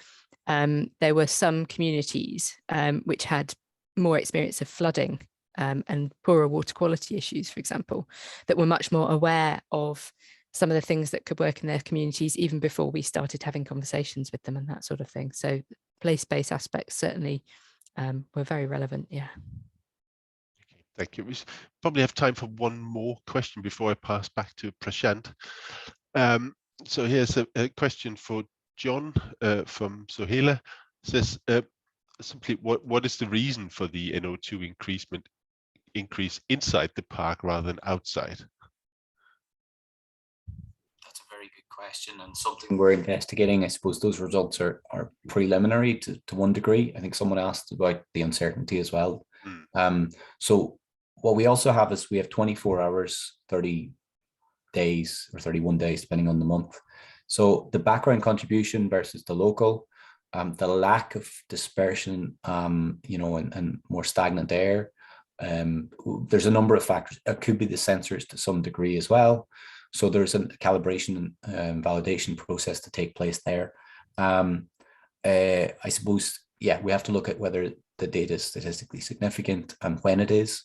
Speaker 4: There were some communities which had more experience of flooding and poorer water quality issues, for example, that were much more aware of some of the things that could work in their communities even before we started having conversations with them and that sort of thing. So place-based aspects certainly were very relevant. Yeah.
Speaker 5: Okay, thank you. We probably have time for one more question before I pass back to Prashant. So here's a question for John from Sohela. Says simply, what is the reason for the NO2 increase inside the park rather than outside?
Speaker 2: That's a very good question and something
Speaker 3: We're investigating. I suppose those results are preliminary to one degree. I think someone asked about the uncertainty as well. So what we also have is we have 24 hours, 30 days or 31 days, depending on the month. So the background contribution versus the local, the lack of dispersion, you know, and more stagnant air. There's a number of factors. It could be the sensors to some degree as well. So there's a calibration and validation process to take place there. I suppose, yeah, we have to look at whether the data is statistically significant and when it is.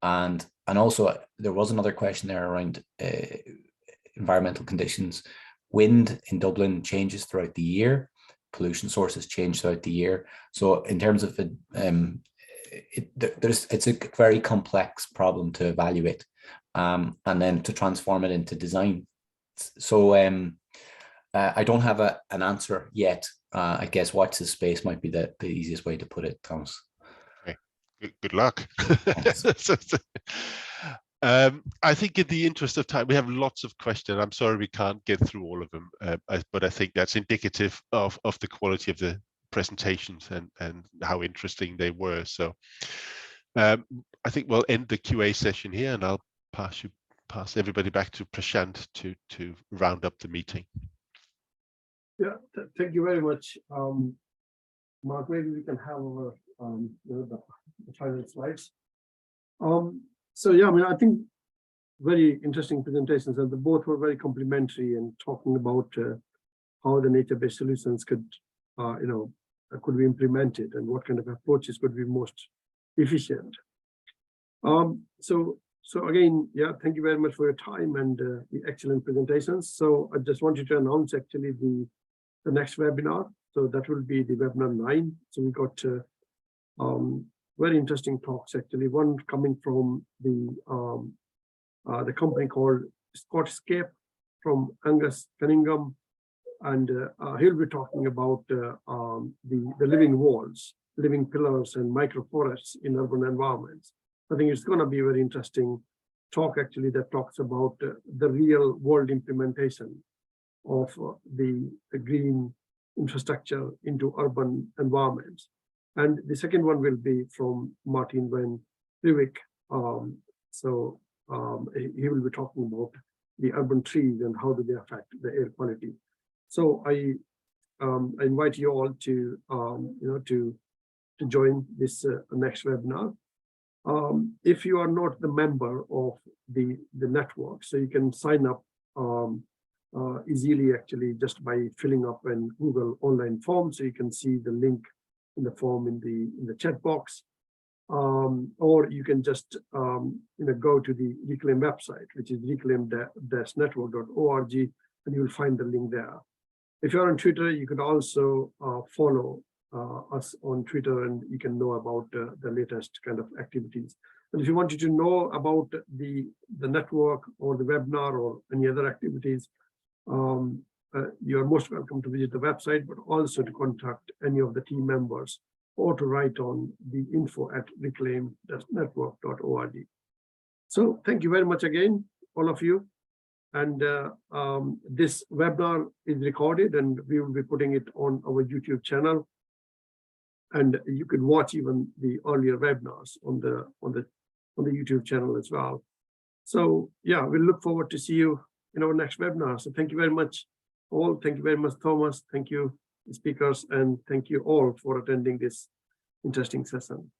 Speaker 3: And also there was another question there around environmental conditions. Wind in Dublin changes throughout the year. Pollution sources change throughout the year. So in terms of it's a very complex problem to evaluate and then to transform it into design. So I don't have an answer yet. I guess watch this space might be the easiest way to put it, Thomas.
Speaker 5: Okay. Good luck. I think in the interest of time, we have lots of questions. I'm sorry we can't get through all of them, but I think that's indicative of the quality of the presentations and how interesting they were. So I think we'll end the QA session here, and I'll pass everybody back to Prashant to round up the meeting.
Speaker 1: Yeah, thank you very much, Mark. Maybe we can have our the final slides. So yeah, I mean, I think very interesting presentations, and both were very complimentary and talking about how the nature-based solutions could, could be implemented and what kind of approaches could be most efficient. So again, yeah, thank you very much for your time and the excellent presentations. So I just wanted to announce actually the next webinar. So that will be the webinar 9. So we got very interesting talks actually. One coming from the company called Scottscape from Angus Cunningham, and he'll be talking about the living walls, living pillars, and microforests in urban environments. I think it's going to be a very interesting talk actually that talks about the real world implementation of the green infrastructure into urban environments. And the second one will be from Martin van Riebeek. He will be talking about the urban trees and how do they affect the air quality. So I invite you all to to join this next webinar. If you are not the member of the network, so you can sign up easily actually just by filling up an Google online form. So you can see the link in the form in the chat box, or you can just go to the Reclaim website, which is reclaim-network.org, and you will find the link there. If you're on Twitter, you could also follow us on Twitter, and you can know about the latest kind of activities. And if you wanted to know about the network or the webinar or any other activities, you are most welcome to visit the website, but also to contact any of the team members or to write on the info@reclaim-network.org. So thank you very much again, all of you. And this webinar is recorded, and we will be putting it on our YouTube channel. And you can watch even the earlier webinars on the on the YouTube channel as well. So yeah, we'll look forward to see you in our next webinar. So thank you very much all. Thank you very much, Thomas. Thank you, speakers, and thank you all for attending this interesting session.